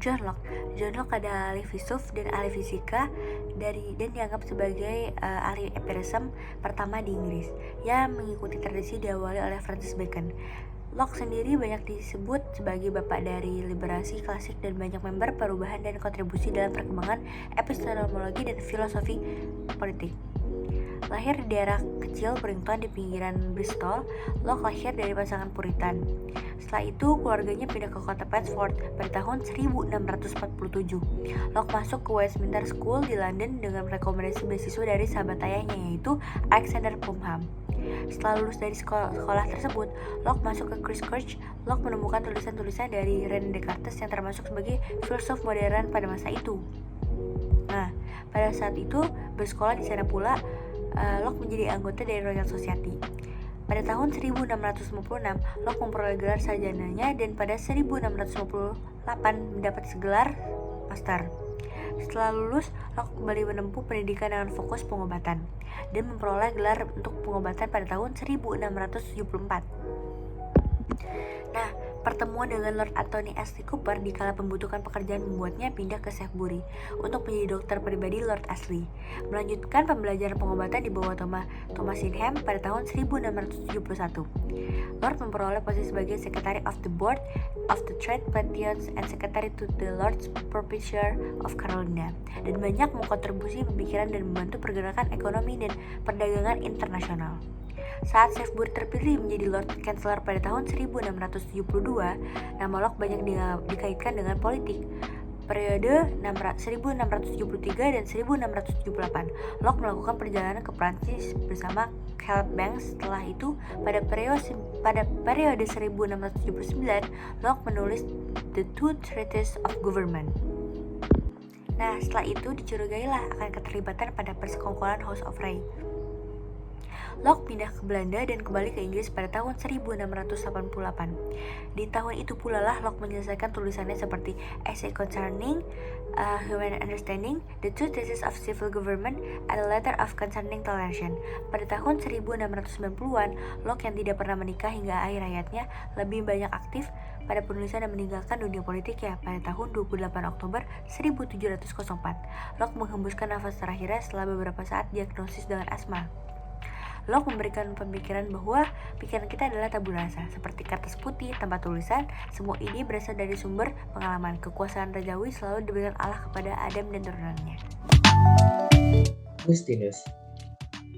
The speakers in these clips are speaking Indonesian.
John Locke. John Locke adalah ahli filsuf dan ahli fisika dan dianggap sebagai ahli empirisme pertama di Inggris yang mengikuti tradisi diawali oleh Francis Bacon. Locke sendiri banyak disebut sebagai bapak dari liberasi klasik dan banyak member perubahan dan kontribusi dalam perkembangan epistemologi dan filosofi politik. Lahir di daerah kecil Brington di pinggiran Bristol, Locke lahir dari pasangan Puritan. Setelah itu, keluarganya pindah ke kota Bedford pada tahun 1647. Locke masuk ke Westminster School di London dengan rekomendasi beasiswa dari sahabat ayahnya yaitu Alexander Popham. Setelah lulus dari sekolah tersebut, Locke masuk ke Christ Church. Locke menemukan tulisan-tulisan dari René Descartes yang termasuk sebagai filsuf modern pada masa itu. Nah, pada saat itu bersekolah di sana pula Locke menjadi anggota dari Royal Society. Pada tahun 1656, Locke memperoleh gelar sarjananya dan pada 1658 mendapat gelar master. Setelah lulus, Locke kembali menempuh pendidikan dengan fokus pengobatan dan memperoleh gelar untuk pengobatan pada tahun 1674. Nah, pertemuan dengan Lord Anthony Ashley Cooper di kala membutuhkan pekerjaan membuatnya pindah ke Shrewsbury untuk menjadi dokter pribadi Lord Ashley. Melanjutkan pembelajaran pengobatan di bawah Thomas Ingham pada tahun 1671. Lord memperoleh posisi sebagai Secretary of the Board of the Trade Plantations and Secretary to the Lords Proprietary of Carolina, dan banyak mengkontribusi pemikiran dan membantu pergerakan ekonomi dan perdagangan internasional. Saat Shrewsbury terpilih menjadi Lord Chancellor pada tahun 1672, nama Locke banyak dikaitkan dengan politik. Periode 1673 dan 1678, Locke melakukan perjalanan ke Prancis bersama Caleb Banks. Setelah itu, pada periode 1679, Locke menulis The Two Treatises of Government. Nah, setelah itu dicurigailah akan keterlibatan pada persekongkolan House of Ray. Locke pindah ke Belanda dan kembali ke Inggris pada tahun 1688. Di tahun itu pula lah Locke menyelesaikan tulisannya seperti Essay Concerning Human Understanding, The Two Theses of Civil Government, and a Letter of Concerning Toleration. Pada tahun 1690-an, Locke yang tidak pernah menikah hingga akhir hayatnya lebih banyak aktif pada penulisan dan meninggalkan dunia politik ya pada tahun 28 Oktober 1704. Locke menghembuskan nafas terakhirnya setelah beberapa saat diagnosis dengan asma. Locke memberikan pemikiran bahwa pikiran kita adalah tabula rasa, seperti kertas putih tanpa tulisan. Semua ini berasal dari sumber pengalaman. Kekuasaan rajawi selalu diberikan Allah kepada Adam dan turunannya.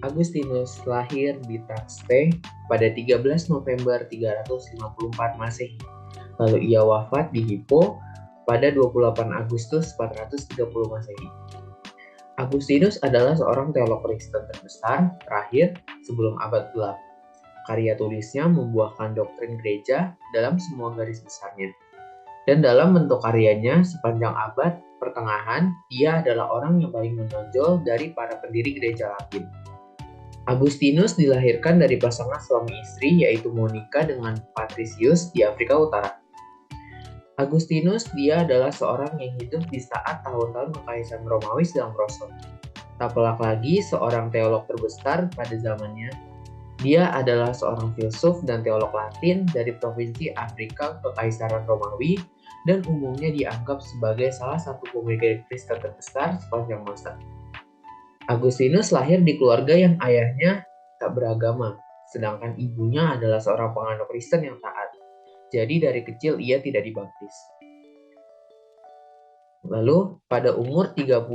Agustinus lahir di Taxte pada 13 November 354 Masehi. Lalu ia wafat di Hippo pada 28 Agustus 430 Masehi. Agustinus adalah seorang teolog Kristen terbesar terakhir sebelum abad gelap. Karya tulisnya membuahkan doktrin gereja dalam semua garis besarnya. Dan dalam bentuk karyanya sepanjang abad pertengahan, ia adalah orang yang paling menonjol dari para pendiri gereja Latin. Agustinus dilahirkan dari pasangan suami istri yaitu Monica dengan Patricius di Afrika Utara. Agustinus dia adalah seorang yang hidup di saat tahun-tahun Kekaisaran Romawi sedang merosot. Tak pelak lagi seorang teolog terbesar pada zamannya. Dia adalah seorang filsuf dan teolog Latin dari provinsi Afrika Kekaisaran Romawi dan umumnya dianggap sebagai salah satu pemikir Kristen terbesar sepanjang masa. Agustinus lahir di keluarga yang ayahnya tak beragama, sedangkan ibunya adalah seorang penganut Kristen yang taat. Jadi dari kecil ia tidak dibaptis. Lalu pada umur 32,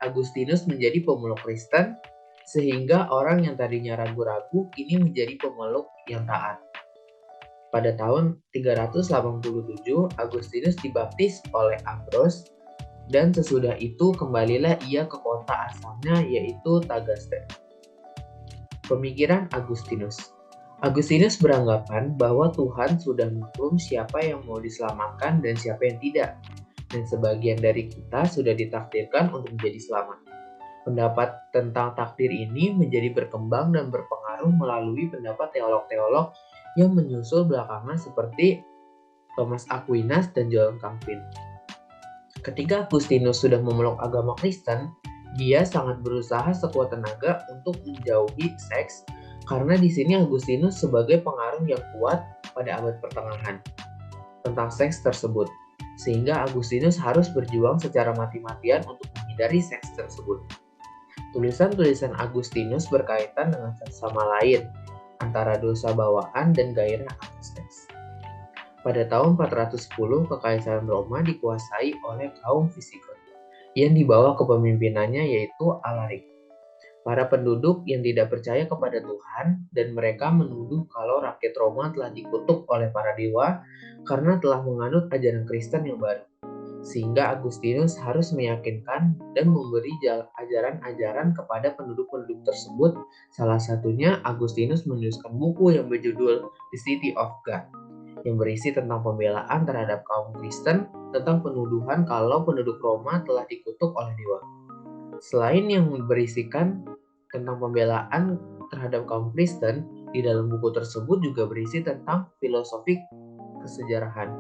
Agustinus menjadi pemeluk Kristen, sehingga orang yang tadinya ragu-ragu kini menjadi pemeluk yang taat. Pada tahun 387, Agustinus dibaptis oleh Ambrose, dan sesudah itu kembalilah ia ke kota asalnya yaitu Tagaste. Pemikiran Agustinus beranggapan bahwa Tuhan sudah maklum siapa yang mau diselamatkan dan siapa yang tidak, dan sebagian dari kita sudah ditakdirkan untuk menjadi selamat. Pendapat tentang takdir ini menjadi berkembang dan berpengaruh melalui pendapat teolog-teolog yang menyusul belakangan seperti Thomas Aquinas dan John Calvin. Ketika Agustinus sudah memeluk agama Kristen, dia sangat berusaha sekuat tenaga untuk menjauhi seks, karena di sini Agustinus sebagai pengaruh yang kuat pada abad pertengahan tentang seks tersebut. sehingga Agustinus harus berjuang secara mati-matian untuk menghindari seks tersebut. Tulisan-tulisan Agustinus berkaitan dengan sama lain antara dosa bawaan dan gairah atas seks. Pada tahun 410, Kekaisaran Roma dikuasai oleh kaum Visigoth yang dibawa kepemimpinannya yaitu Alaric. Para penduduk yang tidak percaya kepada Tuhan dan mereka menuduh kalau rakyat Roma telah dikutuk oleh para dewa karena telah menganut ajaran Kristen yang baru. Sehingga Agustinus harus meyakinkan dan memberi ajaran-ajaran kepada penduduk-penduduk tersebut. Salah satunya Agustinus menuliskan buku yang berjudul The City of God yang berisi tentang pembelaan terhadap kaum Kristen tentang penuduhan kalau penduduk Roma telah dikutuk oleh dewa. Selain yang berisikan tentang pembelaan terhadap kaum Kristen, di dalam buku tersebut juga berisi tentang filosofi kesejarahan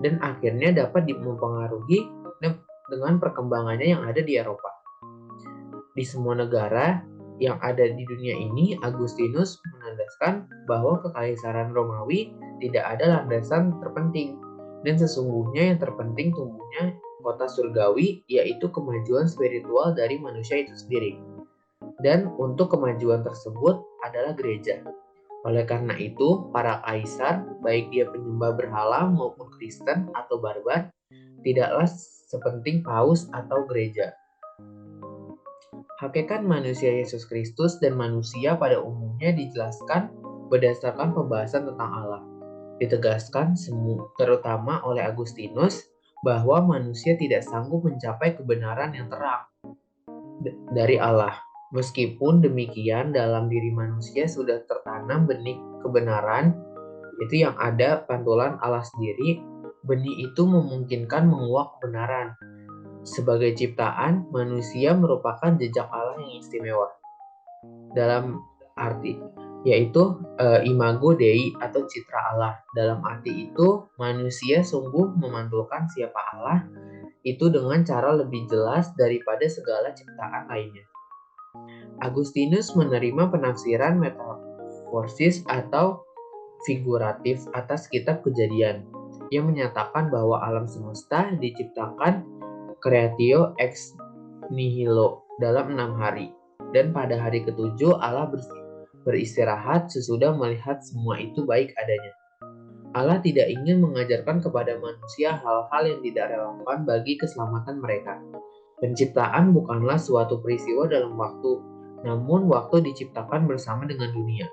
dan akhirnya dapat mempengaruhi dengan perkembangannya yang ada di Eropa. Di semua negara yang ada di dunia ini, Agustinus menandaskan bahwa Kekaisaran Romawi tidak ada landasan terpenting dan sesungguhnya yang terpenting tumbuhnya kota surgawi, yaitu kemajuan spiritual dari manusia itu sendiri. Dan untuk kemajuan tersebut adalah gereja. Oleh karena itu, para kaisar, baik dia penyembah berhala maupun Kristen atau barbar, tidaklah sepenting paus atau gereja. Hakikat manusia Yesus Kristus dan manusia pada umumnya dijelaskan berdasarkan pembahasan tentang Allah. Ditegaskan terutama oleh Agustinus bahwa manusia tidak sanggup mencapai kebenaran yang terang dari Allah. Meskipun demikian, dalam diri manusia sudah tertanam benih kebenaran, itu yang ada pantulan Allah sendiri. Benih itu memungkinkan menguak kebenaran. Sebagai ciptaan, manusia merupakan jejak Allah yang istimewa. Dalam arti yaitu imago Dei atau citra Allah. Dalam arti itu, manusia sungguh memantulkan siapa Allah itu dengan cara lebih jelas daripada segala ciptaan lainnya. Agustinus menerima penafsiran metaforsis atau figuratif atas kitab Kejadian yang menyatakan bahwa alam semesta diciptakan creatio ex nihilo dalam 6 hari dan pada hari ketujuh Allah beristirahat sesudah melihat semua itu baik adanya. Allah tidak ingin mengajarkan kepada manusia hal-hal yang tidak relevan bagi keselamatan mereka. Penciptaan bukanlah suatu peristiwa dalam waktu, namun waktu diciptakan bersama dengan dunia.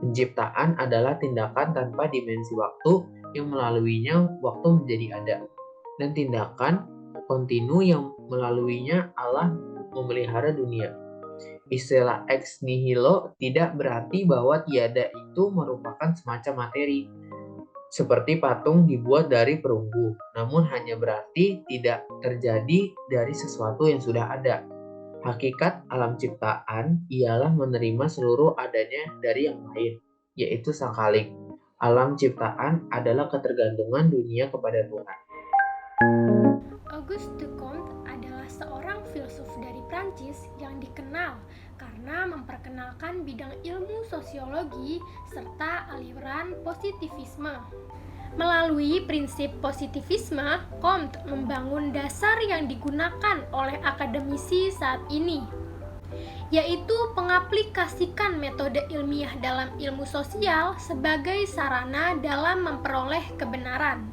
Penciptaan adalah tindakan tanpa dimensi waktu yang melaluinya waktu menjadi ada, dan tindakan kontinu yang melaluinya Allah memelihara dunia. Istilah ex nihilo tidak berarti bahwa tiada itu merupakan semacam materi, seperti patung dibuat dari perunggu, namun hanya berarti tidak terjadi dari sesuatu yang sudah ada. Hakikat alam ciptaan ialah menerima seluruh adanya dari yang lain, yaitu Sang Khalik. Alam ciptaan adalah ketergantungan dunia kepada Tuhan. Auguste Comte adalah seorang filsuf dari Prancis yang dikenal karena memperkenalkan bidang ilmu sosiologi serta aliran positivisme. Melalui prinsip positivisme, Comte membangun dasar yang digunakan oleh akademisi saat ini, yaitu mengaplikasikan metode ilmiah dalam ilmu sosial sebagai sarana dalam memperoleh kebenaran.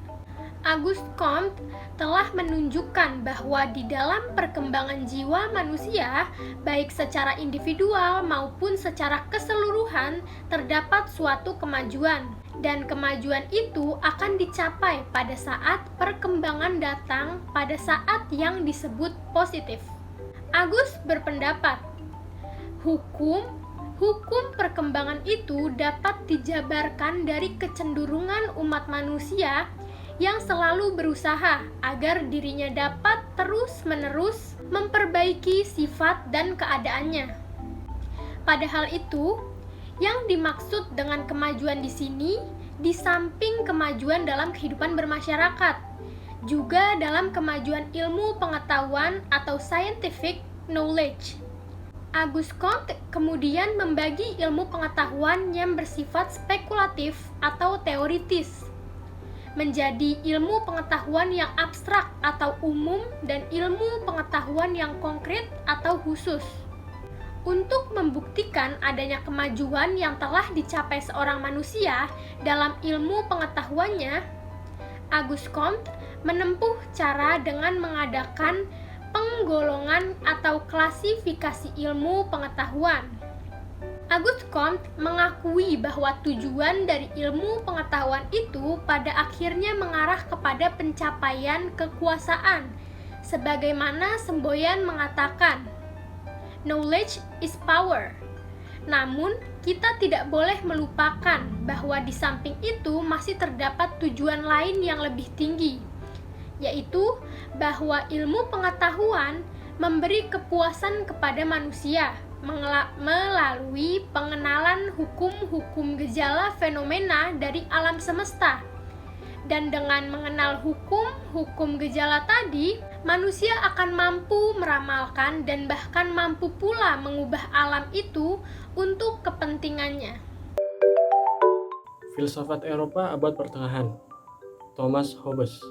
Auguste Comte telah menunjukkan bahwa di dalam perkembangan jiwa manusia, baik secara individual maupun secara keseluruhan, terdapat suatu kemajuan, dan kemajuan itu akan dicapai pada saat perkembangan datang pada saat yang disebut positif. Auguste berpendapat, hukum perkembangan itu dapat dijabarkan dari kecenderungan umat manusia yang selalu berusaha agar dirinya dapat terus-menerus memperbaiki sifat dan keadaannya. Padahal itu, yang dimaksud dengan kemajuan di sini, di samping kemajuan dalam kehidupan bermasyarakat, juga dalam kemajuan ilmu pengetahuan atau scientific knowledge. Auguste Comte kemudian membagi ilmu pengetahuan yang bersifat spekulatif atau teoritis. menjadi ilmu pengetahuan yang abstrak atau umum dan ilmu pengetahuan yang konkret atau khusus. Untuk membuktikan adanya kemajuan yang telah dicapai seorang manusia dalam ilmu pengetahuannya, Auguste Comte menempuh cara dengan mengadakan penggolongan atau klasifikasi ilmu pengetahuan. Auguste Comte mengakui bahwa tujuan dari ilmu pengetahuan itu pada akhirnya mengarah kepada pencapaian kekuasaan, sebagaimana semboyan mengatakan, "Knowledge is power." Namun, kita tidak boleh melupakan bahwa di samping itu masih terdapat tujuan lain yang lebih tinggi, yaitu bahwa ilmu pengetahuan memberi kepuasan kepada manusia melalui pengenalan hukum-hukum gejala fenomena dari alam semesta. Dan dengan mengenal hukum-hukum gejala tadi, manusia akan mampu meramalkan dan bahkan mampu pula mengubah alam itu untuk kepentingannya. Filsafat Eropa abad pertengahan. Thomas Hobbes.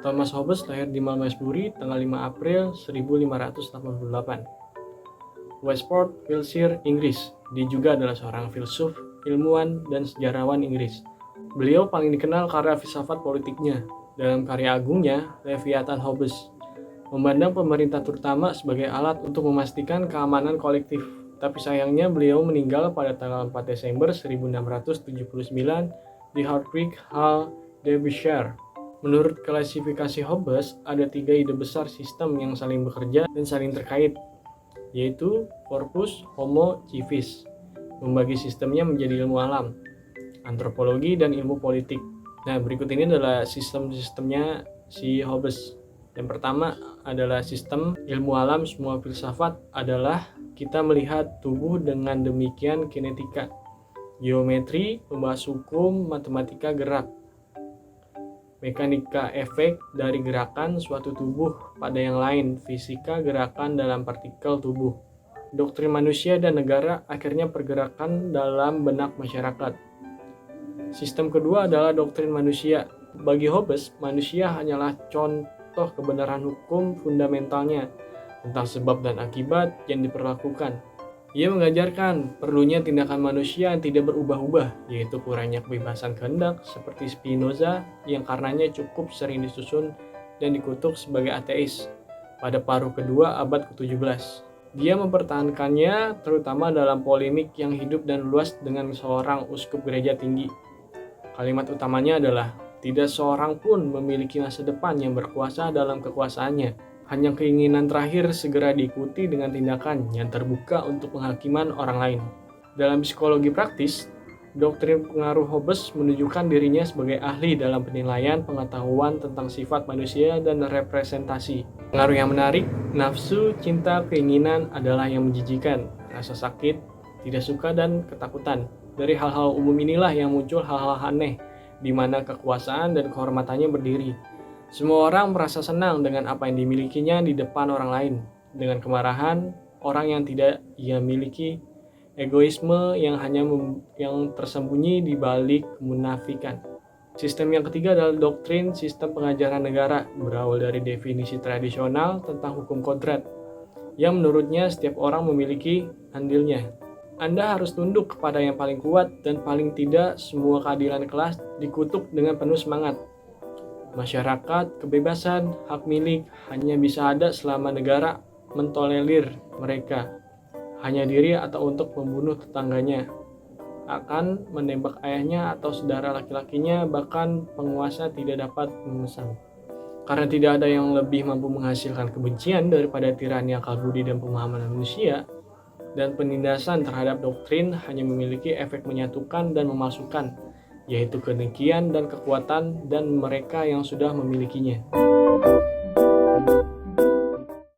Thomas Hobbes lahir di Malmesbury tanggal 5 April 1588. Westport, Wiltshire, Inggris. Dia juga adalah seorang filsuf, ilmuwan, dan sejarawan Inggris. Beliau paling dikenal karena filsafat politiknya. Dalam karya agungnya, Leviathan Hobbes memandang pemerintah terutama sebagai alat untuk memastikan keamanan kolektif. Tapi sayangnya beliau meninggal pada tanggal 4 Desember 1679 di Hardwicke Hall, Derbyshire. Menurut klasifikasi Hobbes, ada 3 ide besar sistem yang saling bekerja dan saling terkait, yaitu corpus homo civis, membagi sistemnya menjadi ilmu alam, antropologi, dan ilmu politik. Nah, berikut ini adalah sistem-sistemnya si Hobbes. Yang pertama adalah sistem ilmu alam. Semua filsafat adalah kita melihat tubuh dengan demikian kinetika, geometri, membahas hukum, matematika gerak, mekanika efek dari gerakan suatu tubuh pada yang lain, fisika gerakan dalam partikel tubuh, doktrin manusia dan negara, akhirnya pergerakan dalam benak masyarakat. Sistem kedua adalah doktrin manusia. Bagi Hobbes, manusia hanyalah contoh kebenaran hukum fundamentalnya tentang sebab dan akibat yang diperlakukan. Ia mengajarkan perlunya tindakan manusia yang tidak berubah-ubah, yaitu kurangnya kebebasan kehendak seperti Spinoza yang karenanya cukup sering disusun dan dikutuk sebagai ateis pada paruh kedua abad ke-17. Dia mempertahankannya terutama dalam polemik yang hidup dan luas dengan seorang uskup gereja tinggi. Kalimat utamanya adalah, tidak seorang pun memiliki masa depan yang berkuasa dalam kekuasaannya. Hanya keinginan terakhir segera diikuti dengan tindakan yang terbuka untuk penghakiman orang lain. Dalam psikologi praktis, doktrin pengaruh Hobbes menunjukkan dirinya sebagai ahli dalam penilaian pengetahuan tentang sifat manusia dan representasi. Pengaruh yang menarik, nafsu, cinta, keinginan adalah yang menjijikan, rasa sakit, tidak suka, dan ketakutan. Dari hal-hal umum inilah yang muncul hal-hal aneh, di mana kekuasaan dan kehormatannya berdiri. Semua orang merasa senang dengan apa yang dimilikinya di depan orang lain. Dengan kemarahan, orang yang tidak ia miliki, egoisme yang yang tersembunyi di balik kemunafikan. Sistem yang ketiga adalah doktrin sistem pengajaran negara, berawal dari definisi tradisional tentang hukum kodrat, yang menurutnya setiap orang memiliki andilnya. Anda harus tunduk kepada yang paling kuat dan paling tidak semua keadilan kelas dikutuk dengan penuh semangat. Masyarakat, kebebasan, hak milik hanya bisa ada selama negara mentolerir mereka, hanya diri atau untuk membunuh tetangganya, akan menembak ayahnya atau saudara laki-lakinya, bahkan penguasa tidak dapat memesan. Karena tidak ada yang lebih mampu menghasilkan kebencian daripada tirani akal budi dan pemahaman manusia, dan penindasan terhadap doktrin hanya memiliki efek menyatukan dan memalsukan, yaitu kedengkian dan kekuatan dan mereka yang sudah memilikinya.